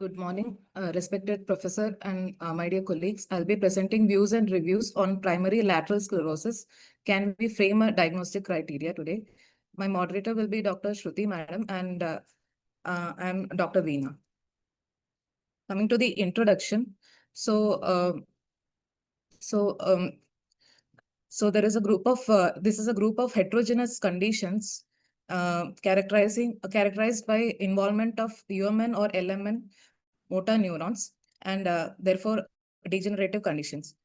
Good morning, respected professor and my dear colleagues. I'll be presenting views and reviews on primary lateral sclerosis. Can we frame a diagnostic criteria today? My moderator will be Dr. Shruti, madam, and I'm Dr. Veena. Coming to the introduction, so uh, so um, so there is a group of this is a group of heterogeneous conditions characterized by involvement of UMN or LMN motor neurons and therefore degenerative conditions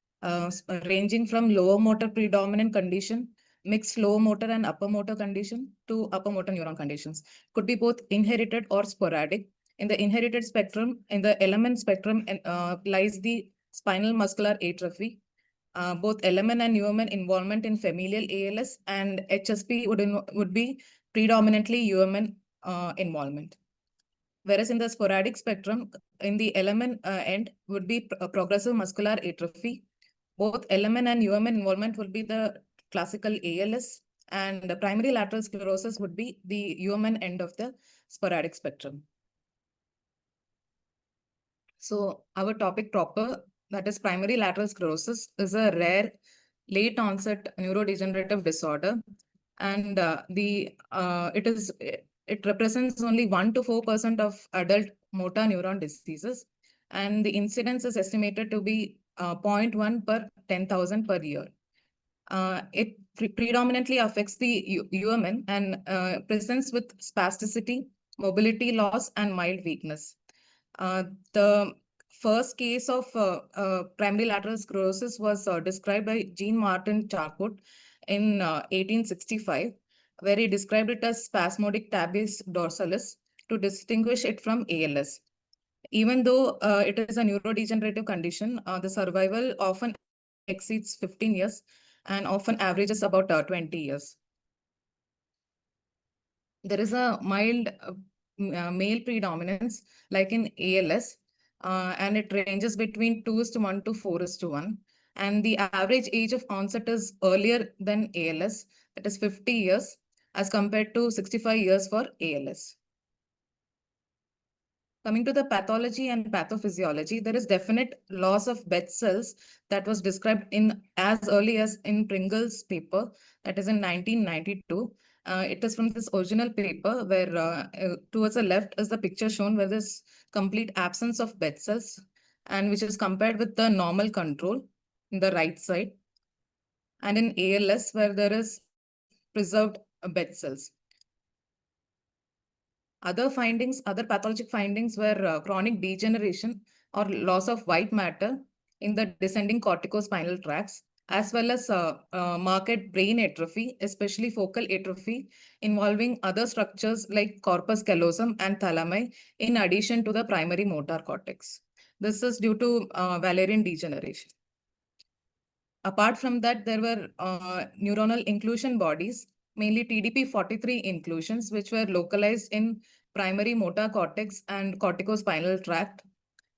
ranging from lower motor predominant condition, mixed lower motor and upper motor condition to upper motor neuron conditions. Could be both inherited or sporadic. In the inherited spectrum, in the LMN spectrum lies the spinal muscular atrophy. Both LMN and UMN involvement in familial ALS and HSP would be predominantly UMN involvement. Whereas in the sporadic spectrum, in the LMN end would be progressive muscular atrophy. Both LMN and UMN involvement will be the classical ALS, and the primary lateral sclerosis would be the UMN end of the sporadic spectrum. So our topic proper, that is primary lateral sclerosis, is a rare late onset neurodegenerative disorder, and it represents only 1 to 4% of adult motor neuron diseases, and the incidence is estimated to be 0.1 per 10,000 per year. It predominantly affects the UMN and presents with spasticity, mobility loss, and mild weakness. The first case of primary lateral sclerosis was described by Jean-Martin Charcot in 1865, where he described it as spasmodic tabes dorsalis to distinguish it from ALS. Even though it is a neurodegenerative condition, the survival often exceeds 15 years and often averages about 20 years. There is a mild male predominance like in ALS, and it ranges between 2:1 to 4:1. And the average age of onset is earlier than ALS, that is 50 years, as compared to 65 years for ALS. Coming to the pathology and pathophysiology, there is definite loss of bed cells that was described in as early as in Pringle's paper, that is in 1992. It is from this original paper where towards the left is the picture shown where there's complete absence of bed cells, and which is compared with the normal control in the right side. And in ALS where there is preserved bed cells. Other pathologic findings were chronic degeneration or loss of white matter in the descending corticospinal tracts, as well as marked brain atrophy, especially focal atrophy, involving other structures like corpus callosum and thalami, in addition to the primary motor cortex. This is due to Wallerian degeneration. Apart from that, there were neuronal inclusion bodies, mainly TDP43 inclusions, which were localized in primary motor cortex and corticospinal tract.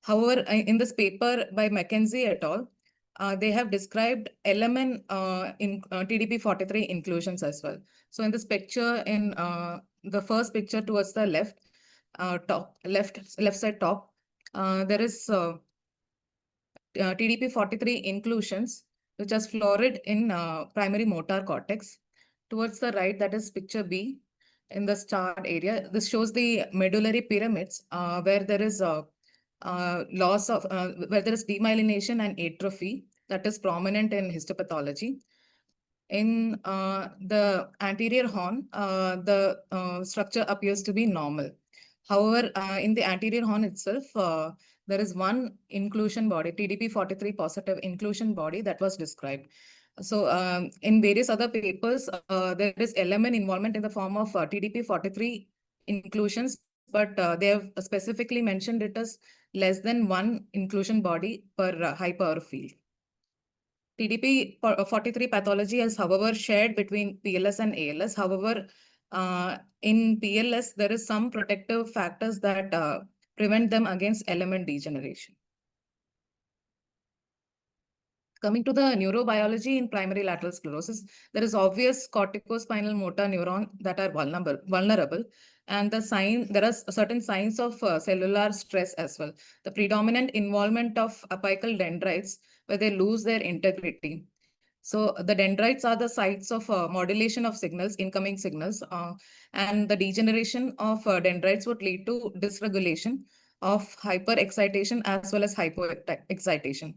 However, in this paper by Mackenzie et al., they have described LMN in TDP43 inclusions as well. So in this picture, in the first picture towards the left, left side top, there is TDP43 inclusions, which has florid in primary motor cortex. Towards the right, that is picture B in the start area. This shows the medullary pyramids where there is a loss of, where there is demyelination and atrophy that is prominent in histopathology. In the anterior horn, the structure appears to be normal. However, in the anterior horn itself, there is one inclusion body, TDP43 positive inclusion body that was described. So in various other papers, there is LMN involvement in the form of TDP43 inclusions, but they have specifically mentioned it as less than one inclusion body per high power field. TDP43 pathology is, however, shared between PLS and ALS. However, in PLS, there is some protective factors that prevent them against element degeneration. Coming to the neurobiology in primary lateral sclerosis, there is obvious corticospinal motor neuron that are vulnerable, and there are certain signs of cellular stress as well. The predominant involvement of apical dendrites where they lose their integrity. So the dendrites are the sites of modulation of signals, incoming signals, and the degeneration of dendrites would lead to dysregulation of hyperexcitation as well as hypoexcitation.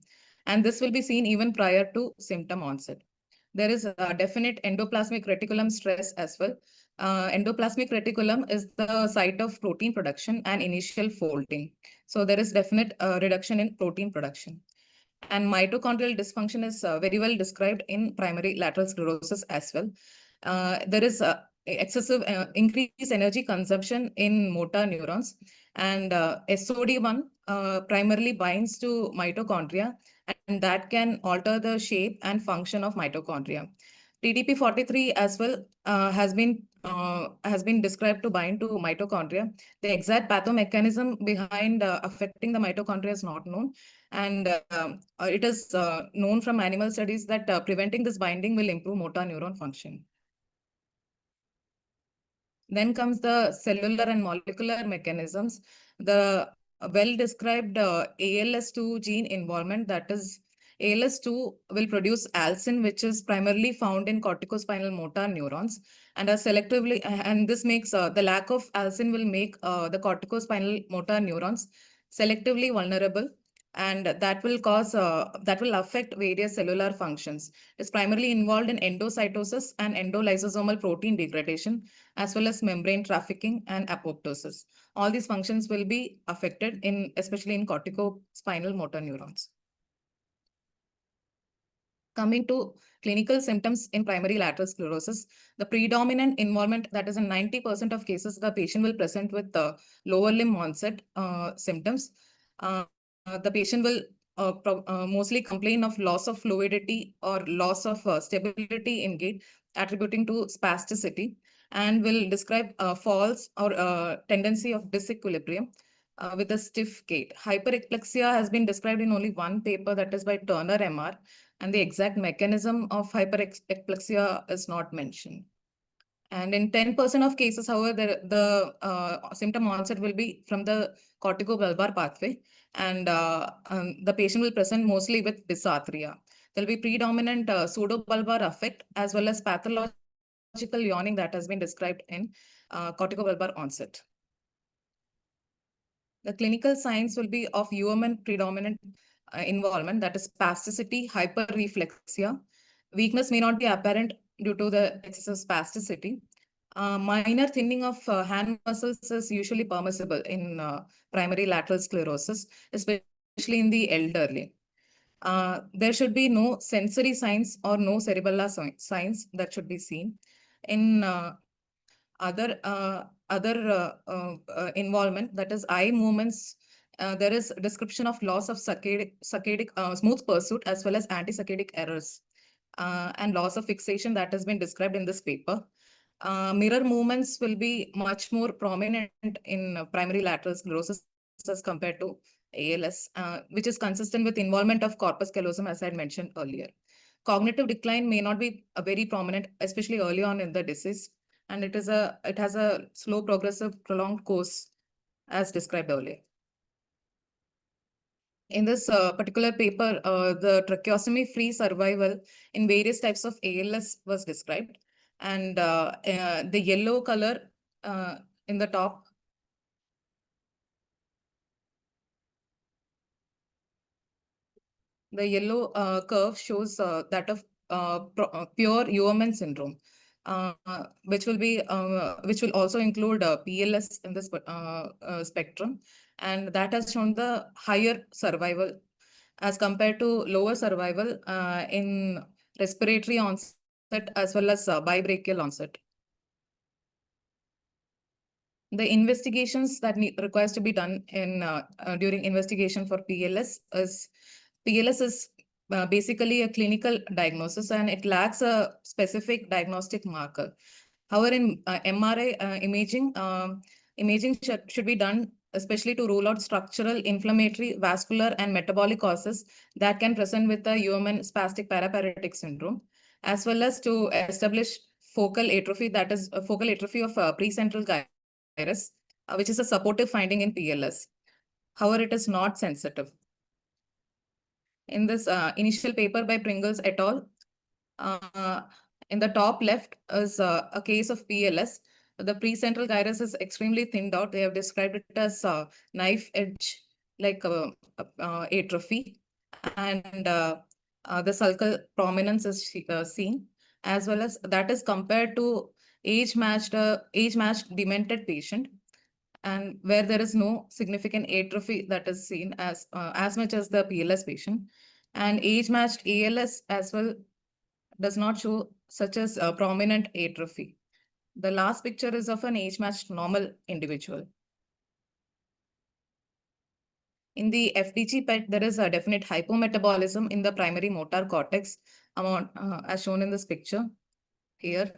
And this will be seen even prior to symptom onset. There is a definite endoplasmic reticulum stress as well. Endoplasmic reticulum is the site of protein production and initial folding. So there is definite reduction in protein production. And mitochondrial dysfunction is very well described in primary lateral sclerosis as well. There is excessive increased energy consumption in motor neurons, and SOD1 primarily binds to mitochondria, and that can alter the shape and function of mitochondria. TDP43 as well has been described to bind to mitochondria. The exact pathomechanism behind affecting the mitochondria is not known, and it is known from animal studies that preventing this binding will improve motor neuron function. Then comes the cellular and molecular mechanisms. The well-described ALS2 gene involvement, that is, ALS2 will produce alsin, which is primarily found in corticospinal motor neurons, and are selectively, and this makes the lack of alsin will make the corticospinal motor neurons selectively vulnerable, and that will affect various cellular functions. It's primarily involved in endocytosis and endolysosomal protein degradation, as well as membrane trafficking and apoptosis. All these functions will be affected especially in corticospinal motor neurons. Coming to clinical symptoms in primary lateral sclerosis, the predominant involvement, that is in 90% of cases, the patient will present with lower limb onset symptoms. The patient will mostly complain of loss of fluidity or loss of stability in gait, attributing to spasticity, and will describe falls or tendency of disequilibrium with a stiff gait. Hyperexplexia has been described in only one paper, that is by Turner MR, and the exact mechanism of hyperexplexia is not mentioned. And in 10% of cases, however, the symptom onset will be from the corticobulbar pathway, and the patient will present mostly with dysarthria. There will be predominant pseudobulbar affect as well as pathological yawning that has been described in corticobulbar onset. The clinical signs will be of UMN predominant involvement, that is spasticity, hyperreflexia. Weakness may not be apparent due to the excessive spasticity. Minor thinning of hand muscles is usually permissible in primary lateral sclerosis, especially in the elderly. There should be no sensory signs or no cerebellar signs that should be seen. In other involvement, that is eye movements, there is a description of loss of saccadic smooth pursuit as well as anti-saccadic errors, and loss of fixation that has been described in this paper. Mirror movements will be much more prominent in primary lateral sclerosis as compared to ALS, which is consistent with involvement of corpus callosum, as I had mentioned earlier. Cognitive decline may not be very prominent, especially early on in the disease, and it has a slow, progressive, prolonged course, as described earlier. In this particular paper, the tracheostomy-free survival in various types of ALS was described, and the yellow color in the top, the yellow curve shows that of pure UMN syndrome, which will also include PLS in this spectrum, and that has shown the higher survival as compared to lower survival in respiratory onset as well as bibrachial onset. The investigations that requires to be done in during investigation for PLS is basically a clinical diagnosis, and it lacks a specific diagnostic marker. However, in MRI imaging should be done especially to rule out structural, inflammatory, vascular, and metabolic causes that can present with the human spastic paraparetic syndrome, as well as to establish focal atrophy, that is focal atrophy of precentral gyrus, which is a supportive finding in PLS. However, it is not sensitive. In this initial paper by Pringles et al., uh, in the top left is a case of PLS. The precentral gyrus is extremely thinned out. They have described it as knife edge like atrophy, and the sulcal prominence is seen, as well as that is compared to age-matched demented patient, and where there is no significant atrophy that is seen as much as the PLS patient, and age-matched ALS as well does not show such as prominent atrophy. The last picture is of an age-matched normal individual. In the FDG PET, there is a definite hypometabolism in the primary motor cortex as shown in this picture here,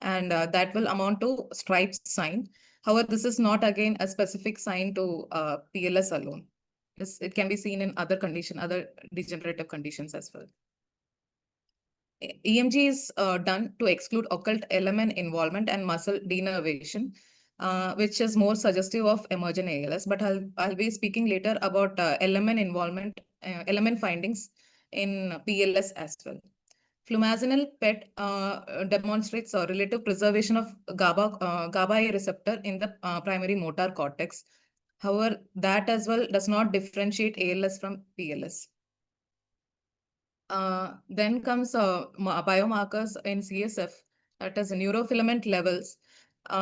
and that will amount to stripes sign. However, this is not again a specific sign to PLS alone. It can be seen in other degenerative conditions as well. EMG is done to exclude occult element involvement and muscle denervation, which is more suggestive of emergent ALS. But I'll be speaking later about element involvement, element findings in PLS as well. Flumazenil PET demonstrates a relative preservation of GABA A receptor in the primary motor cortex. However, that as well does not differentiate ALS from PLS. Then comes biomarkers in CSF, that is neurofilament levels.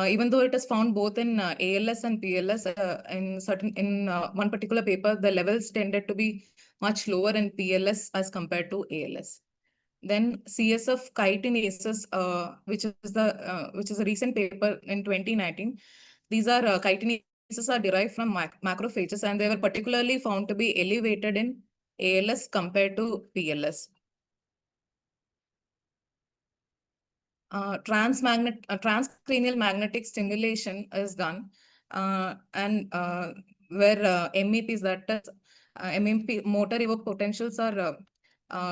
Even though it is found both in ALS and PLS, in one particular paper, the levels tended to be much lower in PLS as compared to ALS. Then CSF chitinases, which is a recent paper in 2019. These are chitinases are derived from macrophages, and they were particularly found to be elevated in ALS compared to PLS. Transcranial magnetic stimulation is done, and where MEPs, that is, MEP motor evoked potentials are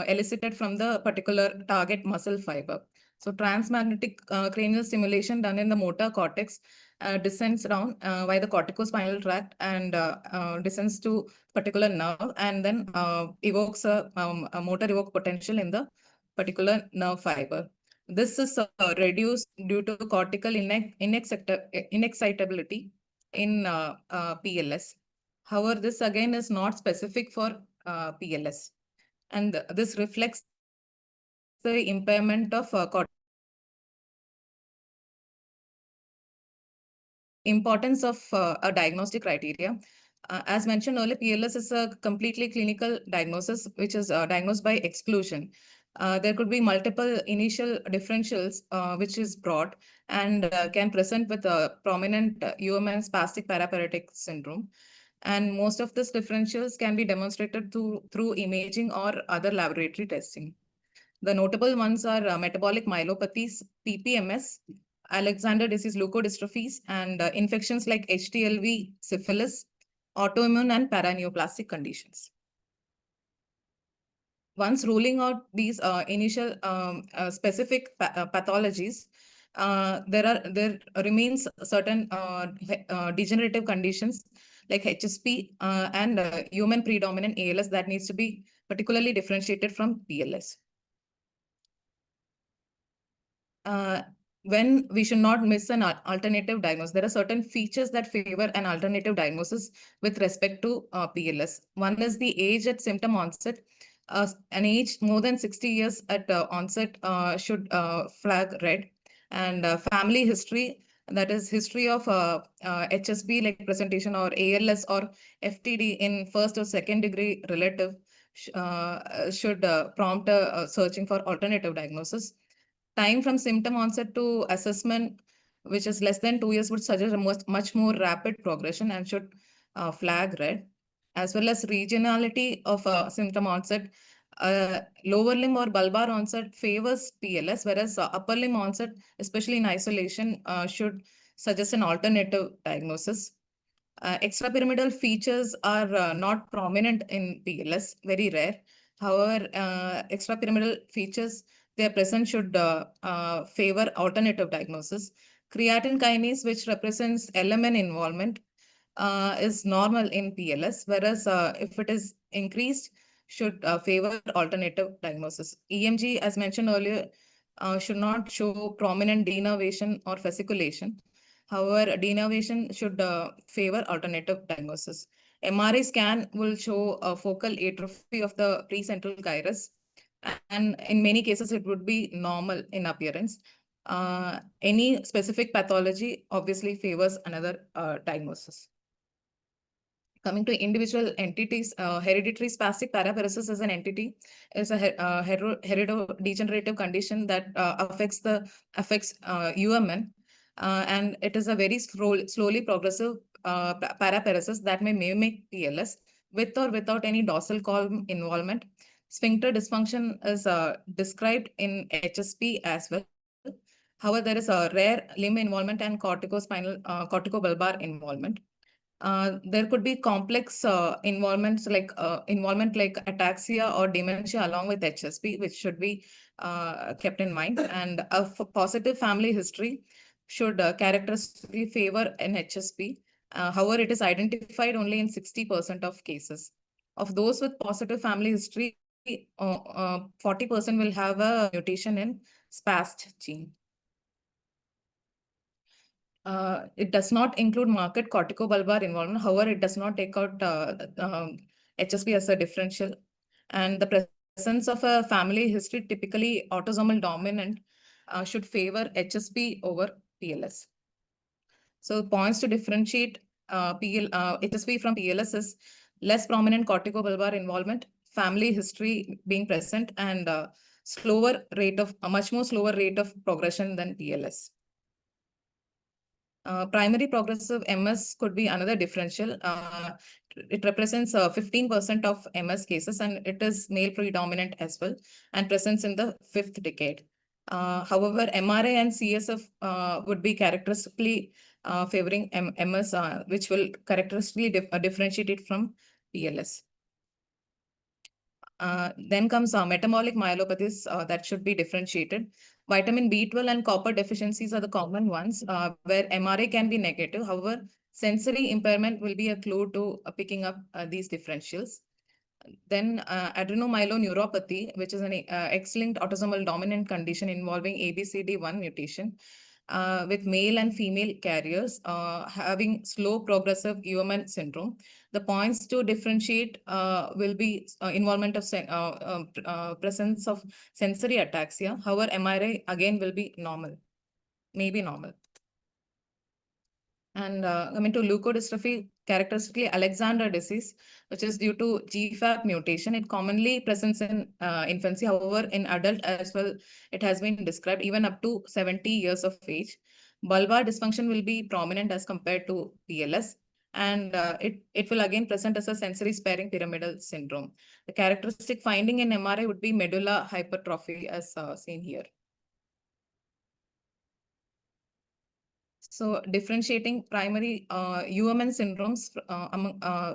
elicited from the particular target muscle fiber. So transmagnetic cranial stimulation done in the motor cortex descends down by the corticospinal tract and descends to particular nerve, and then evokes a motor evoked potential in the particular nerve fiber. This is reduced due to cortical inexcitability in PLS. However, this again is not specific for PLS, and this reflects the impairment of importance of a diagnostic criteria. As mentioned earlier, PLS is a completely clinical diagnosis, which is diagnosed by exclusion. There could be multiple initial differentials, which is broad and can present with a prominent UMN spastic paraparetic syndrome. And most of these differentials can be demonstrated through imaging or other laboratory testing. The notable ones are metabolic myelopathies, PPMS, Alexander disease leukodystrophies, and infections like HTLV, syphilis, autoimmune and paraneoplastic conditions. Once ruling out these initial specific pathologies, there remains certain degenerative conditions like HSP and human predominant ALS that needs to be particularly differentiated from PLS. When we should not miss an alternative diagnosis. There are certain features that favor an alternative diagnosis with respect to PLS. One is the age at symptom onset. An age more than 60 years at onset should flag red. And family history, that is history of HSP like presentation or ALS or FTD in first or second degree relative should prompt searching for alternative diagnosis. Time from symptom onset to assessment, which is less than 2 years, would suggest a much more rapid progression and should flag red, as well as regionality of symptom onset. Lower limb or bulbar onset favors PLS, whereas upper limb onset, especially in isolation, should suggest an alternative diagnosis. Extrapyramidal features are not prominent in PLS, very rare. However, extrapyramidal features, their presence should favor alternative diagnosis. Creatine kinase, which represents LMN involvement, is normal in PLS, whereas if it is increased, should favor alternative diagnosis. EMG, as mentioned earlier, should not show prominent denervation or fasciculation. However, denervation should favor alternative diagnosis. MRI scan will show a focal atrophy of the precentral gyrus, and in many cases, it would be normal in appearance. Any specific pathology obviously favors another diagnosis. Coming to individual entities, hereditary spastic paraparesis as an entity is a heredodegenerative condition that affects UMN, and it is a very slowly progressive paraparesis that may mimic PLS with or without any dorsal column involvement. Sphincter dysfunction is described in HSP as well. However, there is a rare limb involvement and corticobulbar involvement. There could be complex involvement like ataxia or dementia along with HSP, which should be kept in mind. And a positive family history should characteristically favor an HSP. However, it is identified only in 60% of cases. Of those with positive family history, 40% will have a mutation in SPAST gene. It does not include marked corticobulbar involvement. However, it does not take out HSP as a differential. And the presence of a family history, typically autosomal dominant, should favor HSP over PLS. So points to differentiate HSP from PLS is less prominent corticobulbar involvement, family history being present, and a much more slower rate of progression than PLS. Primary progressive MS could be another differential. It represents 15% of MS cases, and it is male predominant as well, and presents in the 5th decade. However, MRA and CSF would be characteristically favoring MS, which will characteristically differentiate it from PLS. Then comes metabolic myelopathies that should be differentiated. Vitamin B12 and copper deficiencies are the common ones where MRA can be negative. However, sensory impairment will be a clue to picking up these differentials. Then adrenomyeloneuropathy, which is an X-linked autosomal dominant condition involving ABCD1 mutation with male and female carriers having slow progressive UMN syndrome. The points to differentiate will be involvement of presence of sensory ataxia. However, MRI again will be normal, maybe normal. And coming to leukodystrophy, characteristically Alexander disease, which is due to GFAP mutation. It commonly presents in infancy. However, in adult as well, it has been described even up to 70 years of age. Bulbar dysfunction will be prominent as compared to PLS. And it will again present as a sensory sparing pyramidal syndrome. The characteristic finding in MRI would be medulla hypertrophy as seen here. So differentiating primary UMN syndromes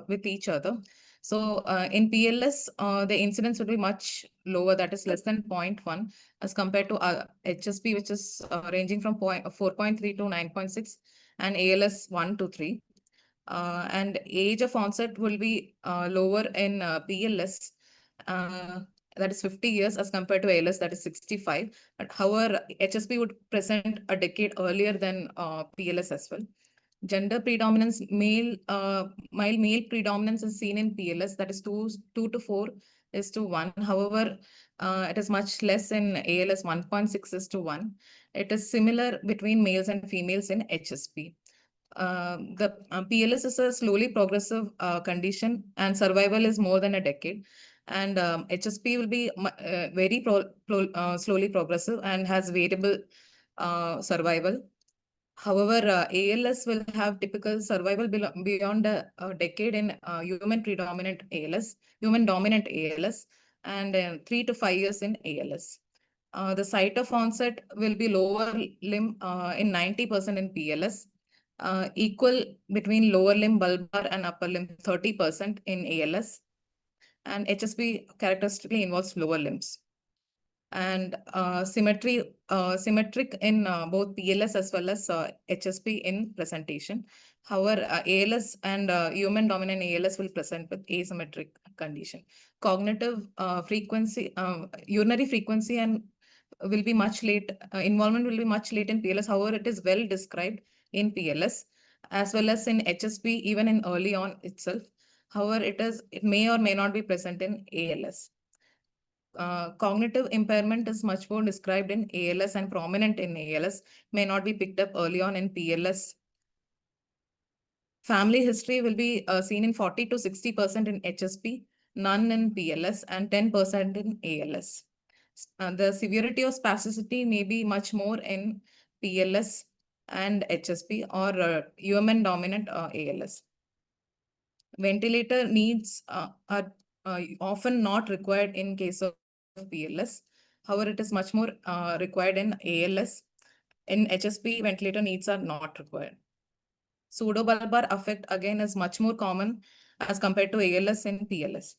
with each other. So in PLS, the incidence would be much lower, that is less than 0.1 as compared to HSP, which is ranging from 4.3 to 9.6 and ALS 1 to 3. And age of onset will be lower in PLS. That is 50 years as compared to ALS, that is 65. But however, HSP would present a decade earlier than PLS as well. Gender predominance, mild male predominance is seen in PLS, that is 2 to 4 is to 1. However, it is much less in ALS, 1.6 is to 1. It is similar between males and females in HSP. The PLS is a slowly progressive condition, and survival is more than a decade. And HSP will be very slowly progressive and has variable survival. However, ALS will have typical survival beyond a decade in human predominant ALS, human dominant ALS, and 3 to 5 years in ALS. The site of onset will be lower limb in 90% in PLS. equal between lower limb bulbar and upper limb 30% in ALS, and HSP characteristically involves lower limbs. And symmetric in both PLS as well as HSP in presentation. However, ALS and human dominant ALS will present with asymmetric condition. Cognitive frequency, urinary frequency and will be much late, involvement will be much late in PLS. However, it is well described in PLS as well as in HSP, even in early on itself. However, it may or may not be present in ALS. Cognitive impairment is much more described in ALS and prominent in ALS, may not be picked up early on in PLS. Family history will be seen in 40 to 60% in HSP, none in PLS, and 10% in ALS. The severity of spasticity may be much more in PLS and HSP or UMN dominant ALS. Ventilator needs are often not required in case of PLS. However, it is much more required in ALS. In HSP, ventilator needs are not required. Pseudobulbar effect again is much more common as compared to ALS and PLS.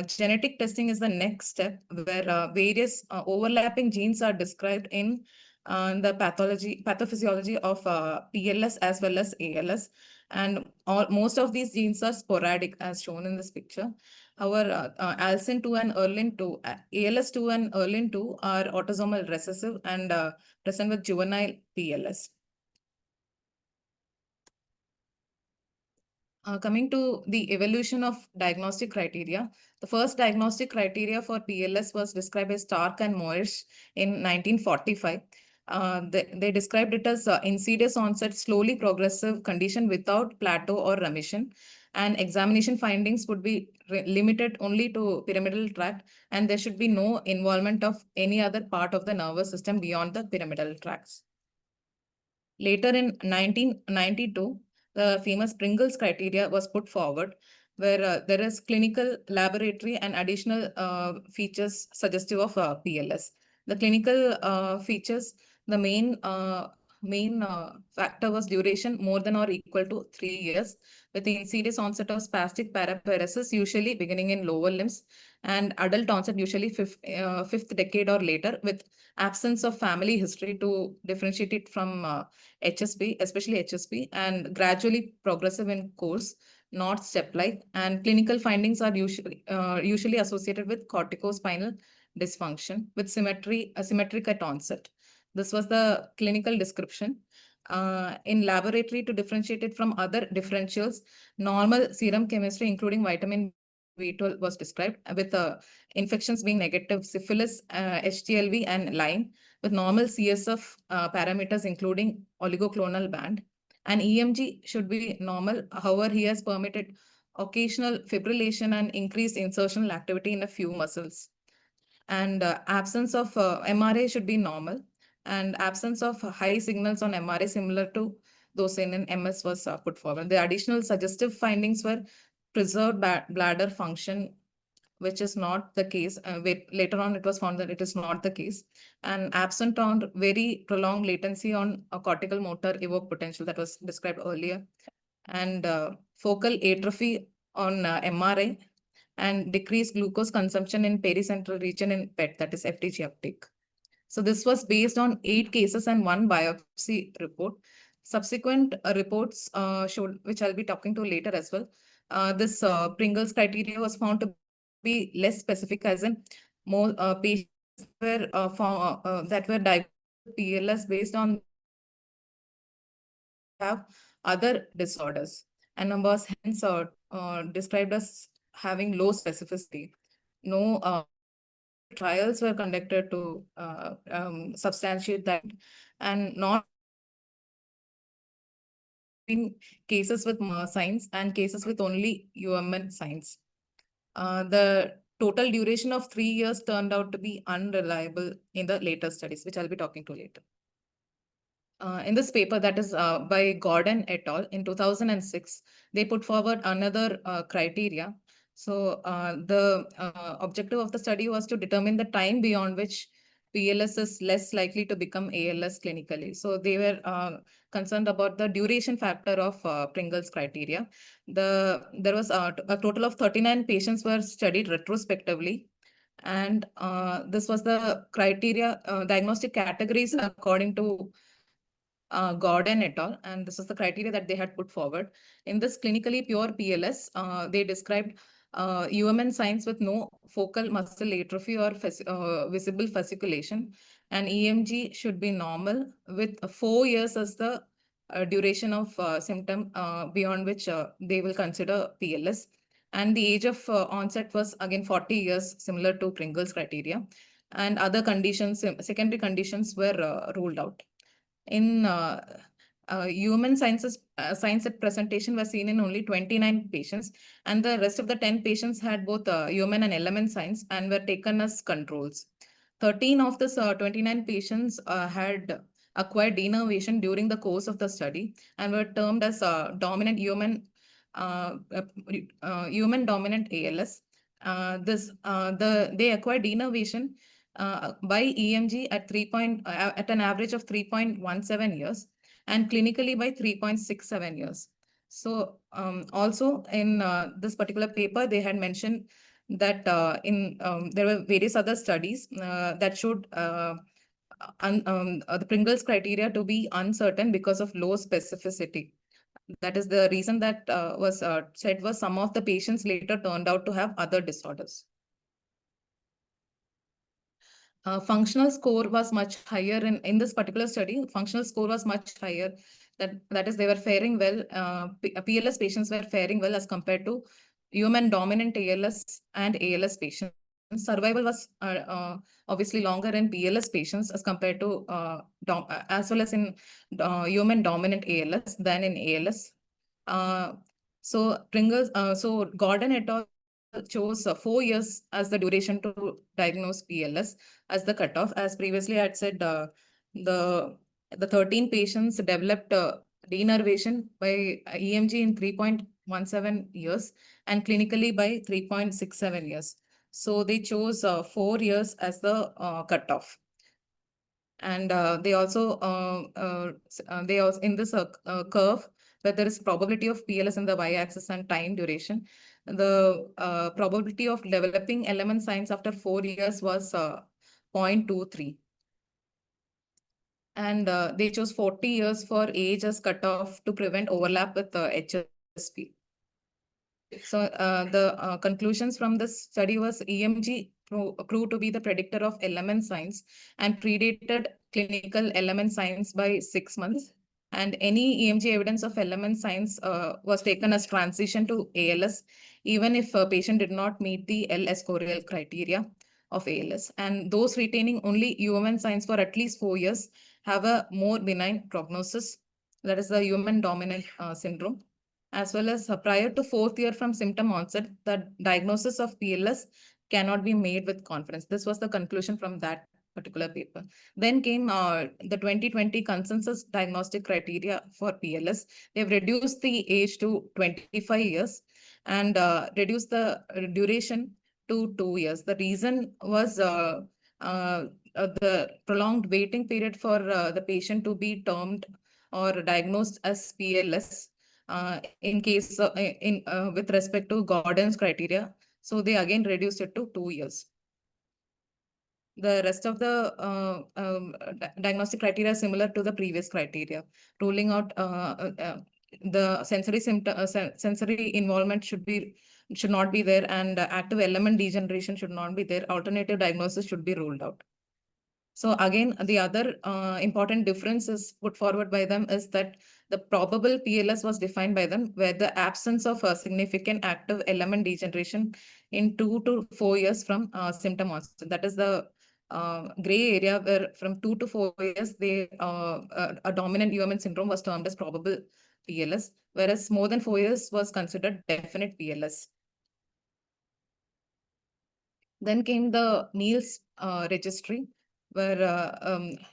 Genetic testing is the next step where various overlapping genes are described in the pathophysiology of PLS as well as ALS. And most of these genes are sporadic as shown in this picture. However, ALSIN2 and ERLIN2, ALS2 and ERLIN2 are autosomal recessive and present with juvenile PLS. Coming to the evolution of diagnostic criteria, the first diagnostic criteria for PLS was described by Stark and Moirish in 1945. They described it as insidious onset, slowly progressive condition without plateau or remission. And examination findings would be limited only to pyramidal tract, and there should be no involvement of any other part of the nervous system beyond the pyramidal tracts. Later in 1992, the famous Pringles criteria was put forward, where there is clinical, laboratory, and additional features suggestive of PLS. The clinical features, the main factor was duration more than or equal to 3 years, with the insidious onset of spastic paraparesis usually beginning in lower limbs, and adult onset usually fifth decade or later, with absence of family history to differentiate it from HSP, especially HSP, and gradually progressive in course, not step-like. And clinical findings are usually associated with corticospinal dysfunction with symmetric at onset. This was the clinical description. In laboratory, to differentiate it from other differentials, normal serum chemistry, including vitamin B12, was described with infections being negative, syphilis, HTLV, and Lyme, with normal CSF parameters, including oligoclonal band. And EMG should be normal. However, he has permitted occasional fibrillation and increased insertional activity in a few muscles. And absence of MRA should be normal. And absence of high signals on MRA similar to those in an MS was put forward. The additional suggestive findings were preserved bladder function, which is not the case. Later on, it was found that it is not the case. And absent on very prolonged latency on a cortical motor evoked potential that was described earlier. And focal atrophy on MRI, and decreased glucose consumption in pericentral region in PET, that is FDG uptake. So this was based on 8 cases and 1 biopsy report. Subsequent reports showed, which I'll be talking to later as well. This Pringles criteria was found to be less specific, as in more patients were that were diagnosed with PLS based on have other disorders, and was hence described as having low specificity. No trials were conducted to substantiate that, and not in cases with signs and cases with only UMN signs. The total duration of 3 years turned out to be unreliable in the later studies, which I'll be talking to later. In this paper, that is by Gordon et al. In 2006, they put forward another criteria. So the objective of the study was to determine the time beyond which PLS is less likely to become ALS clinically. So they were concerned about the duration factor of Pringle's criteria. There was a total of 39 patients were studied retrospectively, and this was the criteria diagnostic categories according to Gordon et al. And this was the criteria that they had put forward. In this clinically pure PLS, they described UMN signs with no focal muscle atrophy or visible fasciculation. And EMG should be normal with 4 years as the duration of symptom beyond which they will consider PLS. And the age of onset was again 40 years, similar to Pringle's criteria. And other conditions, secondary conditions were ruled out. In human sciences, science at presentation was seen in only 29 patients, and the rest of the 10 patients had both human and element signs and were taken as controls. 13 of this 29 patients had acquired denervation during the course of the study and were termed as dominant human dominant ALS. They acquired denervation by EMG at at an average of 3.17 years and clinically by 3.67 years. So also in this particular paper, they had mentioned that there were various other studies that showed the Pringle's criteria to be uncertain because of low specificity. That is the reason that was said was some of the patients later turned out to have other disorders. Functional score was much higher in this particular study. Functional score was much higher. That is, they were faring well. PLS patients were faring well as compared to human dominant ALS and ALS patients. Survival was obviously longer in PLS patients as compared to as well as in human dominant ALS than in ALS. So Gordon et al. Chose 4 years as the duration to diagnose PLS as the cutoff. As previously I had said, the 13 patients developed denervation by EMG in 3.17 years and clinically by 3.67 years. So they chose 4 years as the cutoff. And they also in this curve where there is probability of PLS in the y-axis and time duration, the probability of developing element signs after 4 years was 0.23. And they chose 40 years for age as cutoff to prevent overlap with HSP. So the conclusions from this study was EMG proved to be the predictor of element signs and predated clinical element signs by 6 months. And any EMG evidence of element signs was taken as transition to ALS, even if a patient did not meet the L-Escorial criteria of ALS. And those retaining only human signs for at least 4 years have a more benign prognosis. That is the human dominant syndrome. As well as prior to 4th year from symptom onset, the diagnosis of PLS cannot be made with confidence. This was the conclusion from that particular paper. Then came the 2020 consensus diagnostic criteria for PLS. They've reduced the age to 25 years and reduced the duration to 2 years. The reason was the prolonged waiting period for the patient to be termed or diagnosed as PLS in case with respect to Gordon's criteria. So they again reduced it to 2 years. The rest of the diagnostic criteria is similar to the previous criteria, ruling out the sensory involvement should not be there, and active element degeneration should not be there. Alternative diagnosis should be ruled out. So again, the other important difference is put forward by them is that the probable PLS was defined by them where the absence of a significant active element degeneration in 2 to 4 years from symptom onset. That is the gray area where from 2 to 4 years, a dominant UMN syndrome was termed as probable PLS, whereas more than 4 years was considered definite PLS. Then came the Niels registry, where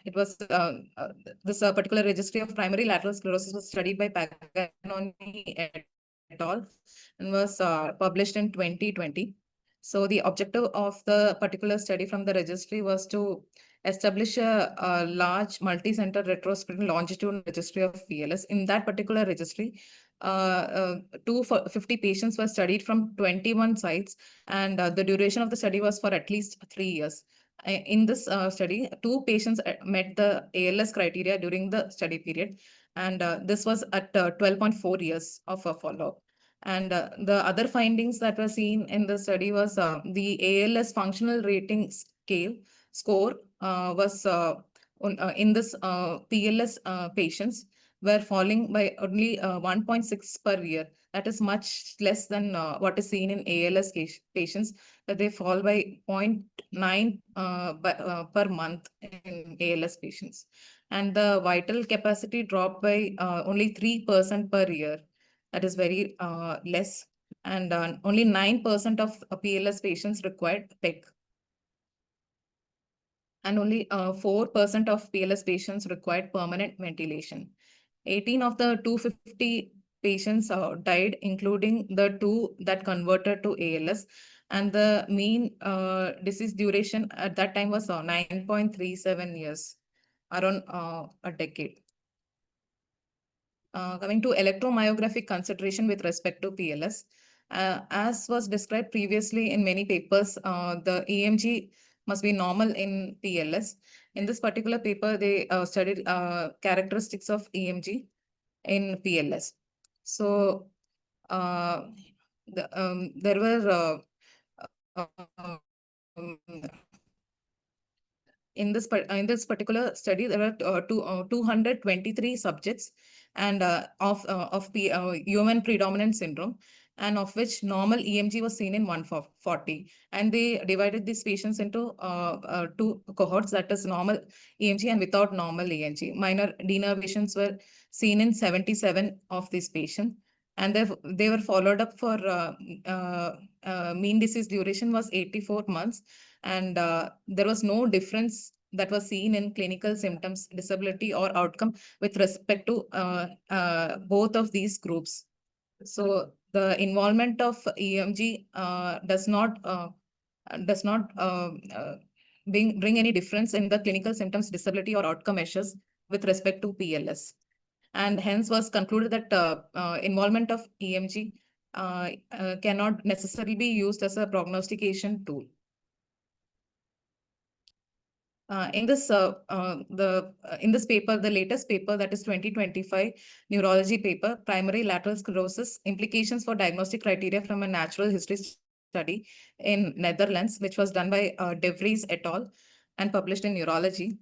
it was this particular registry of primary lateral sclerosis was studied by Paganoni et al. And was published in 2020. So the objective of the particular study from the registry was to establish a large multi-center retrospective longitudinal registry of PLS. In that particular registry, 250 patients were studied from 21 sites, and the duration of the study was for at least 3 years. In this study, 2 patients met the ALS criteria during the study period, and this was at 12.4 years of a follow-up. And the other findings that were seen in the study was the ALS functional rating scale score was in this PLS patients were falling by only 1.6 per year. That is much less than what is seen in ALS patients, that they fall by 0.9 per month in ALS patients. And the vital capacity dropped by only 3% per year. That is very less. And only 9% of PLS patients required PEG. And only 4% of PLS patients required permanent ventilation. 18 of the 250 patients died, including the 2 that converted to ALS. And the mean disease duration at that time was 9.37 years, around a decade. Coming to electromyographic consideration with respect to PLS, as was described previously in many papers, the EMG must be normal in PLS. In this particular paper, they studied characteristics of EMG in PLS. So there were um, in this particular study, there were 223 subjects, and of human predominant syndrome, and of which normal EMG was seen in 140. And they divided these patients into 2 cohorts, that is normal EMG and without normal EMG. Minor denervations were seen in 77 of these patients, and they were followed up for mean disease duration was 84 months, and there was no difference that was seen in clinical symptoms, disability, or outcome with respect to both of these groups. So the involvement of EMG does not bring any difference in the clinical symptoms, disability, or outcome measures with respect to PLS. And hence was concluded that involvement of EMG cannot necessarily be used as a prognostication tool. In this paper, the latest paper, that is 2025 neurology paper, primary lateral sclerosis, implications for diagnostic criteria from a natural history study in Netherlands, which was done by De Vries et al. And published in Neurology.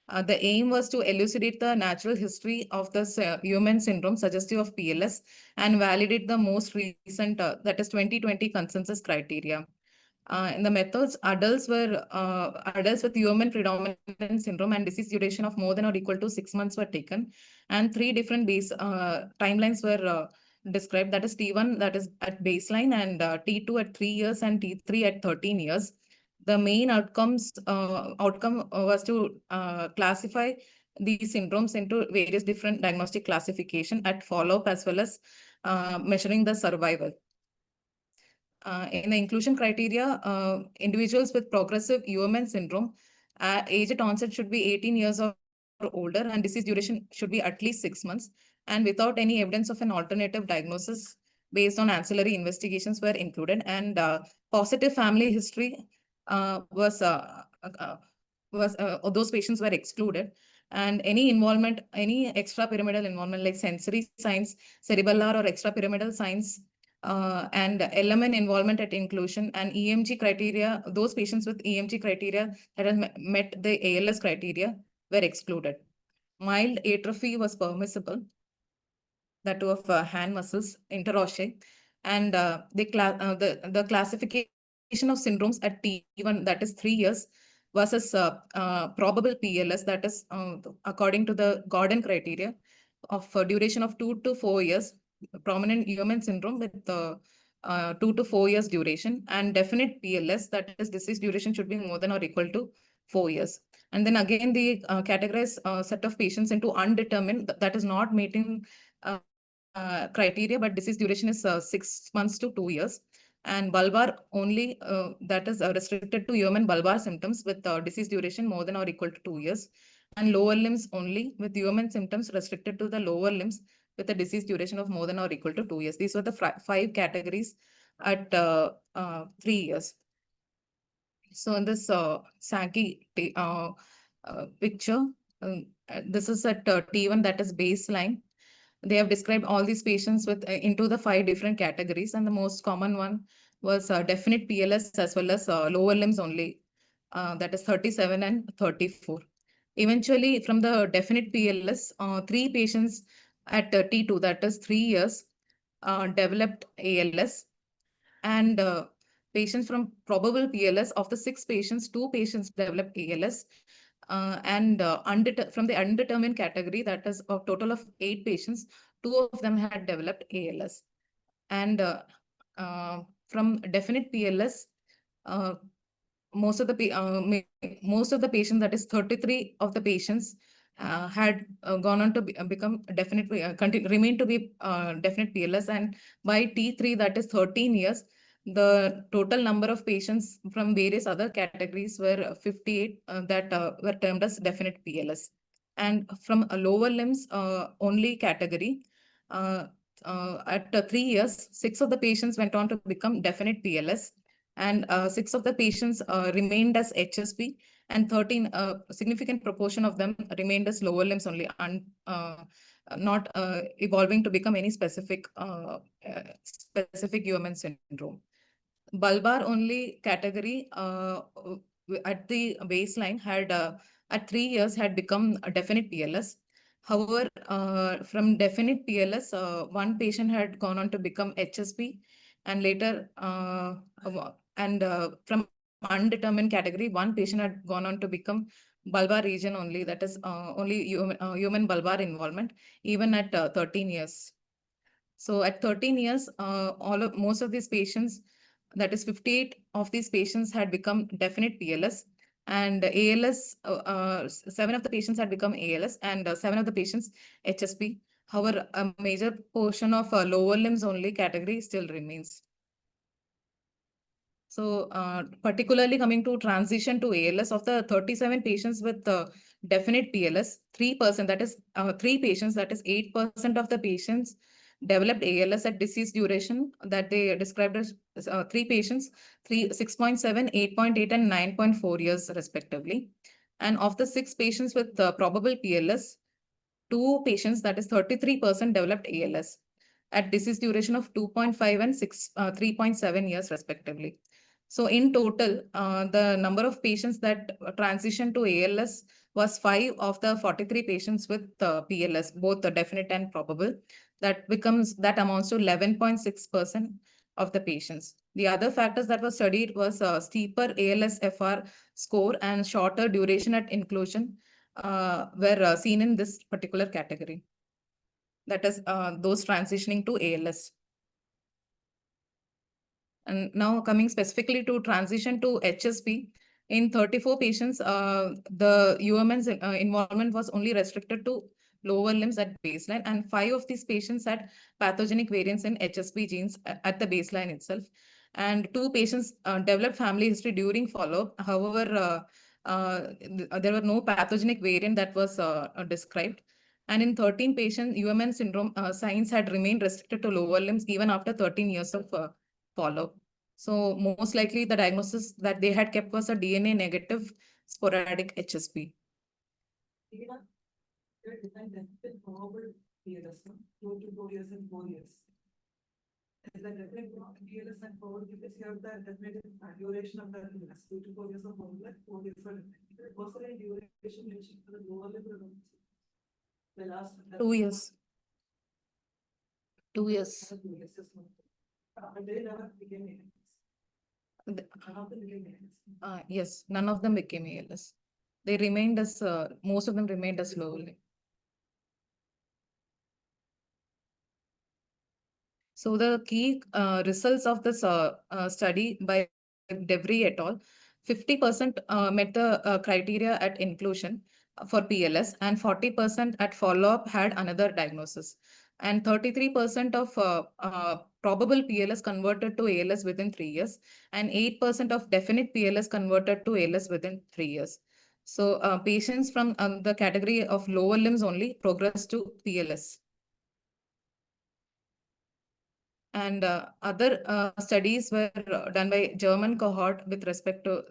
The aim was to elucidate the natural history of the human syndrome suggestive of PLS and validate the most recent, that is 2020 consensus criteria. In the methods, adults with human predominant syndrome and disease duration of more than or equal to 6 months were taken, and 3 different timelines were described. That is T1, that is at baseline, and T2 at 3 years, and T3 at 13 years. The main outcome was to classify these syndromes into various different diagnostic classification at follow-up, as well as measuring the survival. In the inclusion criteria, individuals with progressive UMN syndrome, age at onset should be 18 years or older, and disease duration should be at least 6 months, and without any evidence of an alternative diagnosis based on ancillary investigations were included, and positive family history those patients were excluded, and any extrapyramidal involvement like sensory signs, cerebellar or extrapyramidal signs, and LMN involvement at inclusion, and EMG criteria, those patients with EMG criteria that had met the ALS criteria were excluded. Mild atrophy was permissible, that too of hand muscles, interossei, and the classification of syndromes at T1, that is 3 years, versus probable PLS, that is according to the Gordon criteria of duration of 2 to 4 years, prominent human syndrome with 2 to 4 years duration, and definite PLS, that is disease duration should be more than or equal to 4 years. And then again, they categorize a set of patients into undetermined, that is not meeting criteria, but disease duration is 6 months to 2 years. and bulbar only, that is restricted to human bulbar symptoms with disease duration more than or equal to 2 years, and lower limbs only with human symptoms restricted to the lower limbs with a disease duration of more than or equal to 2 years. These were the five categories at 3 years. So in this Sankey picture, this is at T1, that is baseline. They have described all these patients with into the 5 different categories, and the most common one was definite PLS as well as lower limbs only, that is 37 and 34. Eventually, from the definite PLS, 3 patients at T2, that is 3 years, developed ALS, and patients from probable PLS, of the 6 patients, 2 patients developed ALS, and from the undetermined category, that is a total of 8 patients, 2 of them had developed ALS. And from definite PLS, uh, most of the most of the patients, that is 33 of the patients, had gone on to become definite, remain to be definite PLS, and by T3, that is 13 years, the total number of patients from various other categories were 58 that were termed as definite PLS. And from a lower limbs only category, uh, at 3 years, 6 of the patients went on to become definite PLS, and 6 of the patients remained as HSP, and 13, significant proportion of them remained as lower limbs only, and not evolving to become any specific human syndrome. Bulbar only category, at the baseline, had at 3 years had become a definite PLS. However, from definite PLS, 1 patient had gone on to become HSP, and later, and from undetermined category, 1 patient had gone on to become bulbar region only, that is only human bulbar involvement, even at 13 years. So at 13 years, most of these patients, that is 58 of these patients, had become definite PLS, and ALS, 7 of the patients had become ALS, and 7 of the patients HSP. However, a major portion of lower limbs only category still remains. So particularly coming to transition to ALS, of the 37 patients with definite PLS, 3%, that is 3 patients, that is 8% of the patients developed ALS at disease duration that they described as 3 patients, 6.7, 8.8, and 9.4 years respectively. And of the 6 patients with probable PLS, 2 patients, that is 33%, developed ALS at disease duration of 2.5 and 3.7 years respectively. So in total, the number of patients that transitioned to ALS was 5 of the 43 patients with PLS, both the definite and probable. That amounts to 11.6% of the patients. The other factors that were studied was steeper ALS-FR score and shorter duration at inclusion were seen in this particular category. That is those transitioning to ALS. And now coming specifically to transition to HSP, in 34 patients, the UMN's involvement was only restricted to lower limbs at baseline, and 5 of these patients had pathogenic variants in HSP genes at the baseline itself. And 2 patients developed family history during follow-up. However, there were no pathogenic variant that was described. And in 13 patients, UMN syndrome signs had remained restricted to lower limbs even after 13 years of follow. So most likely the diagnosis that they had kept was a DNA negative sporadic HSP. Is that definitely not PLS and forward because you have the definite duration of the illness, 2 to 4 years of old, like 4 years for what's the duration mentioned for the lower level? The last 2 years. 2 years. 2 years. But they never became ALS. None of them became ALS. Yes, none of them became ALS. They remained as, most of them remained as low. So the key results of this study by Devry et al., 50% met the criteria at inclusion for PLS, and 40% at follow-up had another diagnosis. And 33% of probable PLS converted to ALS within 3 years, and 8% of definite PLS converted to ALS within 3 years. So patients from the category of lower limbs only progress to PLS. And other studies were done by German cohort with respect to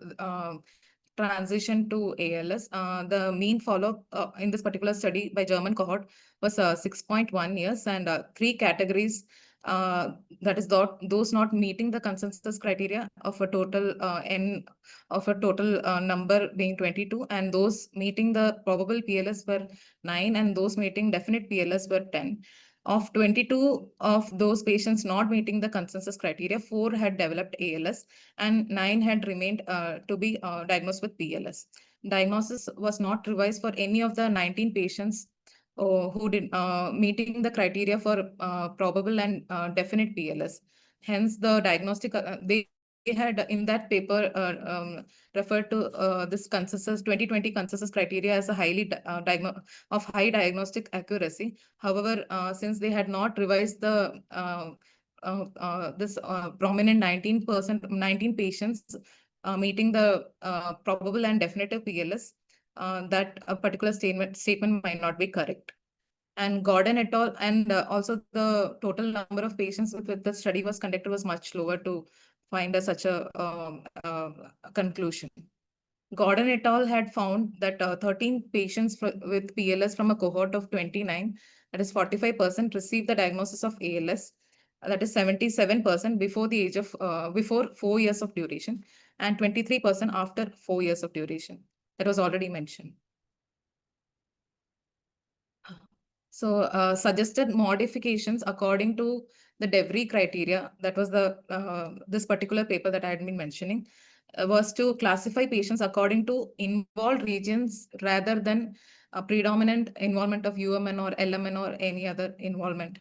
transition to ALS. The mean follow-up in this particular study by German cohort was 6.1 years, and three categories, that is those not meeting the consensus criteria of a total number being 22, and those meeting the probable PLS were 9, and those meeting definite PLS were 10. Of 22 of those patients not meeting the consensus criteria, 4 had developed ALS and 9 had remained to be diagnosed with PLS. Diagnosis was not revised for any of the 19 patients who did meeting the criteria for probable and definite PLS. Hence, the diagnostic they had in that paper referred to this consensus 2020 consensus criteria as a of high diagnostic accuracy. However, since they had not revised the this prominent 19 patients meeting the probable and definitive PLS, that a particular statement might not be correct. And Gordon et al. And also the total number of patients with the study was conducted was much lower to find such a conclusion. Gordon et al. Had found that 13 patients with PLS from a cohort of 29, that is 45%, received the diagnosis of ALS, that is 77% before the age of before 4 years of duration, and 23% after 4 years of duration. That was already mentioned. So suggested modifications according to the DEVRI criteria, that was the this particular paper that I had been mentioning, was to classify patients according to involved regions rather than a predominant involvement of UMN or LMN or any other involvement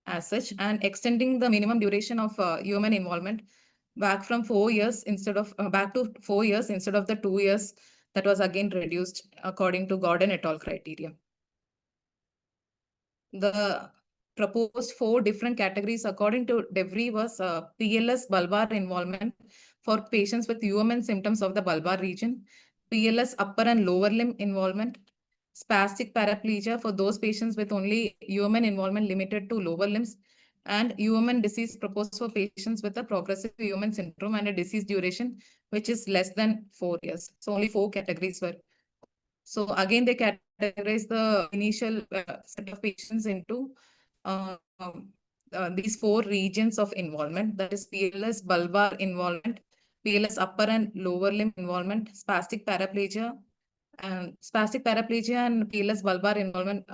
as such, and extending the minimum duration of UMN involvement back from 4 years instead of back to 4 years instead of the 2 years that was again reduced according to Gordon et al. Criteria. The proposed 4 different categories according to DEVRI was PLS bulbar involvement for patients with UMN symptoms of the bulbar region, PLS upper and lower limb involvement, spastic paraplegia for those patients with only UMN involvement limited to lower limbs, and UMN disease proposed for patients with a progressive UMN syndrome and a disease duration which is less than 4 years. So only 4 categories were. So again, they categorize the initial set of patients into these 4 regions of involvement, that is PLS bulbar involvement, PLS upper and lower limb involvement, spastic paraplegia, and PLS bulbar involvement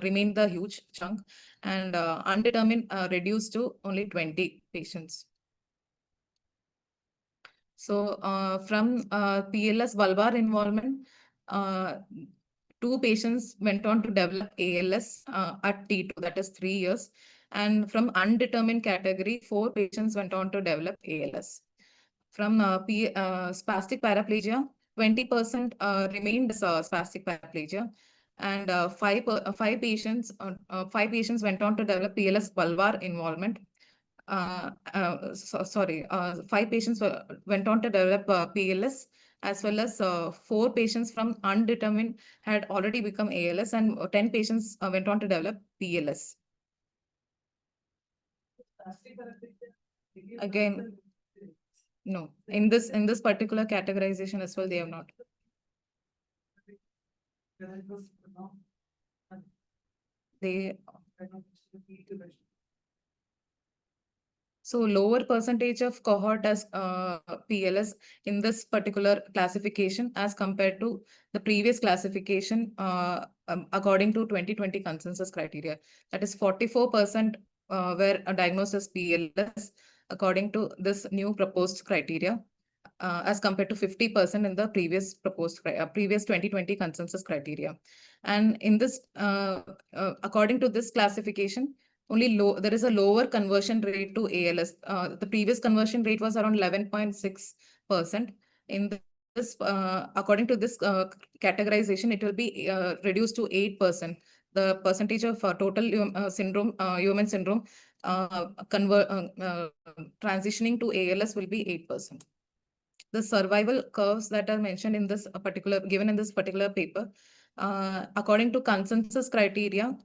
remain the huge chunk, and undetermined reduced to only 20 patients. So from PLS bulbar involvement, 2 patients went on to develop ALS at T2, that is 3 years. And from undetermined category, 4 patients went on to develop ALS. From spastic paraplegia, 20% remained as spastic paraplegia. And 5 patients went on to develop PLS bulbar involvement. 5 patients went on to develop PLS, as well as 4 patients from undetermined had already become ALS, and 10 patients went on to develop PLS. Again, no, in this particular categorization as well, they have not. They So lower percentage of cohort as PLS in this particular classification as compared to the previous classification according to 2020 consensus criteria. That is 44% were diagnosed as PLS according to this new proposed criteria, as compared to 50% in the previous previous 2020 consensus criteria. And in this, according to this classification, there is a lower conversion rate to ALS. The previous conversion rate was around 11.6%. In this, according to this categorization, it will be reduced to 8%. The percentage of total human syndrome transitioning to ALS will be 8%. The survival curves that are mentioned in this given in this particular paper, according to consensus criteria,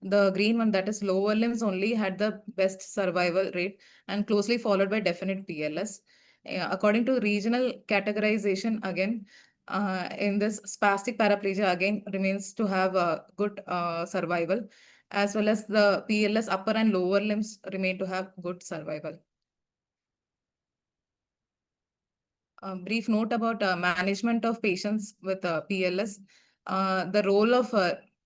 the green one, that is lower limbs, only had the best survival rate and closely followed by definite PLS. According to regional categorization, again, in this spastic paraplegia again remains to have a good survival, as well as the PLS upper and lower limbs remain to have good survival. A brief note about management of patients with PLS. The role of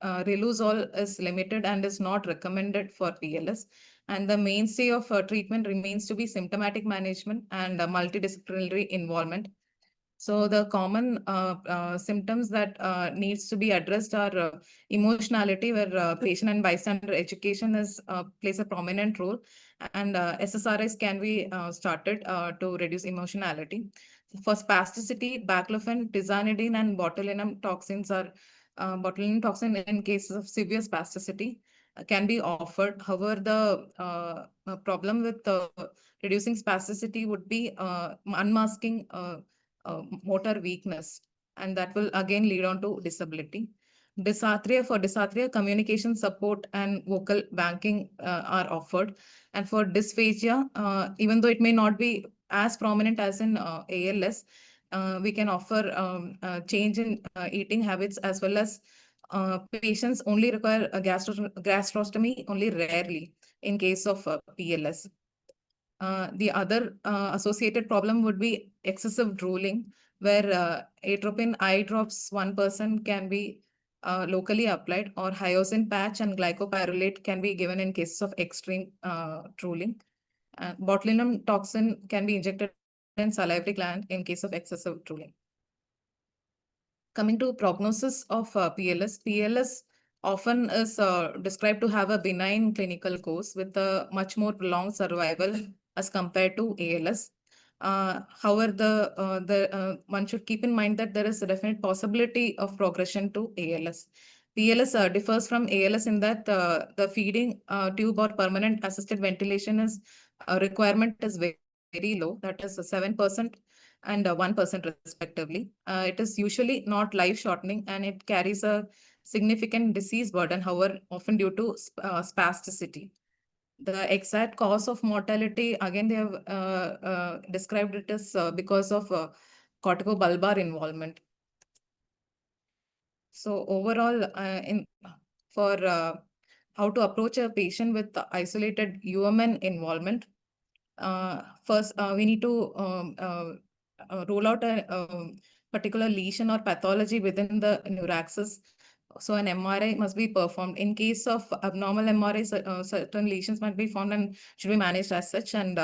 riluzole is limited and is not recommended for PLS. And the mainstay of treatment remains to be symptomatic management and multidisciplinary involvement. So the common symptoms that needs to be addressed are emotionality, where patient and bystander education plays a prominent role, and SSRIs can be started to reduce emotionality. For spasticity, baclofen, tizanidine, and botulinum toxins are botulinum toxin in cases of severe spasticity can be offered. However, the problem with reducing spasticity would be unmasking motor weakness, and that will again lead on to disability. For dysarthria, communication support and vocal banking are offered. And for dysphagia, even though it may not be as prominent as in ALS, we can offer change in eating habits, as well as patients only require a gastrostomy only rarely in case of PLS. The other associated problem would be excessive drooling, where atropine eye drops 1% can be locally applied, or hyoscine patch and glycopyrrolate can be given in cases of extreme drooling. Botulinum toxin can be injected in salivary gland in case of excessive drooling. Coming to prognosis of PLS often is described to have a benign clinical course with a much more prolonged survival as compared to ALS. However, one should keep in mind that there is a definite possibility of progression to ALS. PLS differs from ALS in that the feeding tube or permanent assisted ventilation is requirement is very low, that is 7% and 1% respectively. It is usually not life shortening, and it carries a significant disease burden, however, often due to spasticity. The exact cause of mortality, again, they have described it as because of corticobulbar involvement. So overall, in for how to approach a patient with isolated UMN involvement, first, we need to rule out a particular lesion or pathology within the neuraxis. So an MRI must be performed. In case of abnormal MRI, certain lesions might be found and should be managed as such. And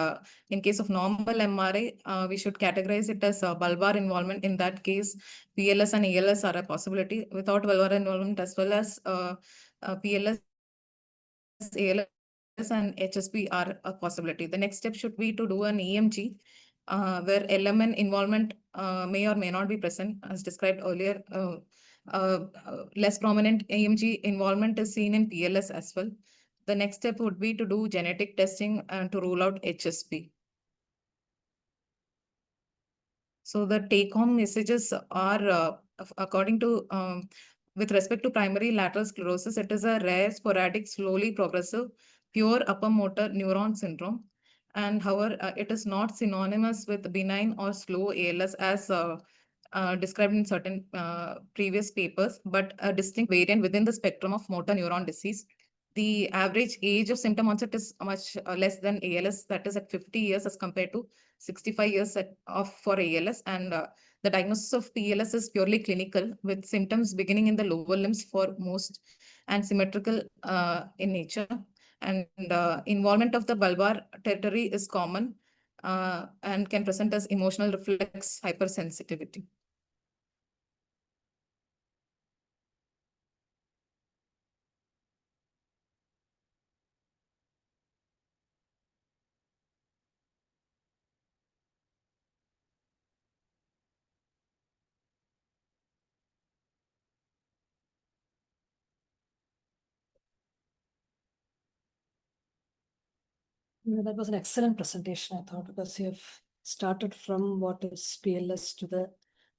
in case of normal MRI, we should categorize it as bulbar involvement. In that case, PLS and ALS are a possibility. Without bulbar involvement, as well as PLS, ALS, and HSP are a possibility. The next step should be to do an EMG, where LMN involvement may or may not be present, as described earlier. Less prominent EMG involvement is seen in PLS as well. The next step would be to do genetic testing and to rule out HSP. So the take-home messages are, according to, with respect to primary lateral sclerosis, it is a rare, sporadic, slowly progressive, pure upper motor neuron syndrome. And however, it is not synonymous with benign or slow ALS as described in certain previous papers, but a distinct variant within the spectrum of motor neuron disease. The average age of symptom onset is much less than ALS, that is at 50 years as compared to 65 years for ALS. And the diagnosis of PLS is purely clinical, with symptoms beginning in the lower limbs for most and symmetrical in nature. And involvement of the bulbar territory is common and can present as emotional reflex hypersensitivity. Yeah, that was an excellent presentation, I thought, because you have started from what is PLS to the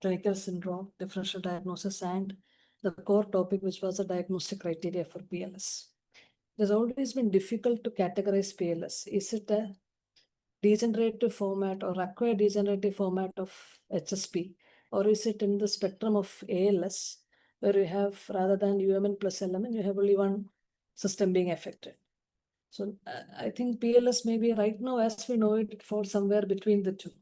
clinical syndrome, differential diagnosis, and the core topic, which was the diagnostic criteria for PLS. It has always been difficult to categorize PLS. Is it a degenerative format or acquired degenerative format of HSP, or is it in the spectrum of ALS, where you have, rather than UMN plus LMN, you have only one system being affected? So I think PLS maybe right now, as we know it, falls somewhere between the two.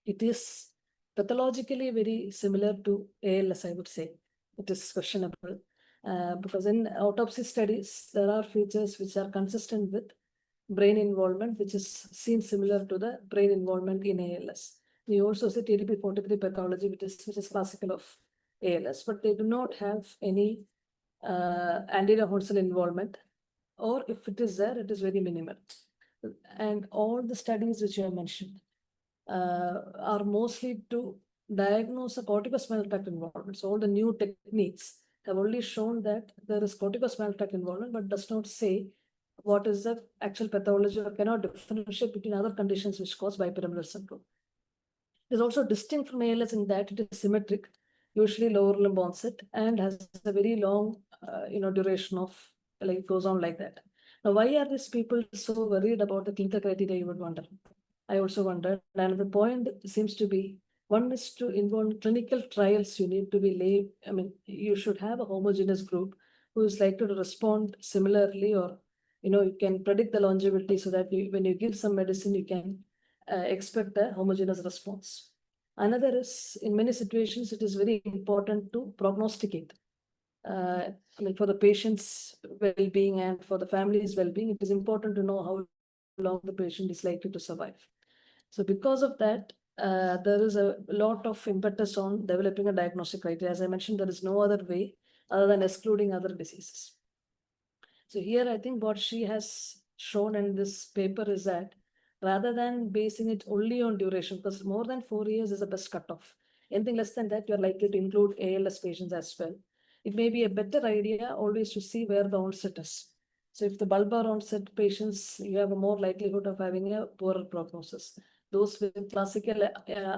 It is pathologically very similar to ALS, I would say. It is questionable because in autopsy studies, there are features which are consistent with brain involvement, which is seen similar to the brain involvement in ALS. We also see TDP43 pathology, which is classical of ALS, but they do not have any anterior dorsal involvement, or if it is there, it is very minimal. And all the studies which you have mentioned are mostly to diagnose a corticospinal tract involvement. So all the new techniques have only shown that there is corticospinal tract involvement, but does not say what is the actual pathology or cannot differentiate between other conditions which cause bipyramidal syndrome. It is also distinct from ALS in that it is symmetric, usually lower limb onset, and has a very long, duration of, like, it goes on like that. Now, why are these people so worried about the clinical criteria, you would wonder? I also wondered. And the point seems to be, one is to involve clinical trials. You need to be you should have a homogeneous group who is likely to respond similarly, or you can predict the longevity so that when you give some medicine, you can expect a homogeneous response. Another is, in many situations, it is very important to prognosticate. For the patient's well-being and for the family's well-being, it is important to know how long the patient is likely to survive. So because of that, there is a lot of impetus on developing a diagnostic criteria. As I mentioned, there is no other way other than excluding other diseases. So here, I think what she has shown in this paper is that rather than basing it only on duration, because more than 4 years is the best cutoff. Anything less than that, you're likely to include ALS patients as well. It may be a better idea always to see where the onset is. So if the bulbar onset patients, you have a more likelihood of having a poorer prognosis. Those with classical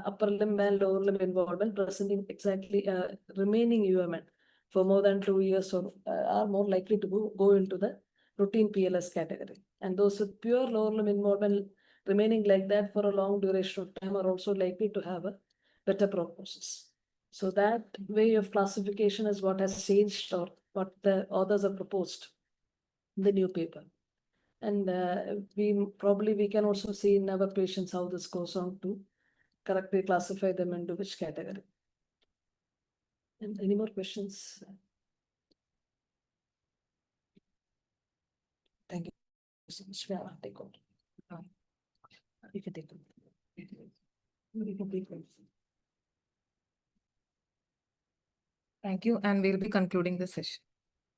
upper limb and lower limb involvement presenting exactly remaining UMN for more than 2 years are more likely to go into the routine PLS category. And those with pure lower limb involvement remaining like that for a long duration of time are also likely to have a better prognosis. So that way of classification is what has changed, or what the authors have proposed in the new paper. And we can also see in our patients how this goes on to correctly classify them into which category. And any more questions? Thank you so much. Yeah, take over. You can take over. You can take over. Thank you, and we'll be concluding the session.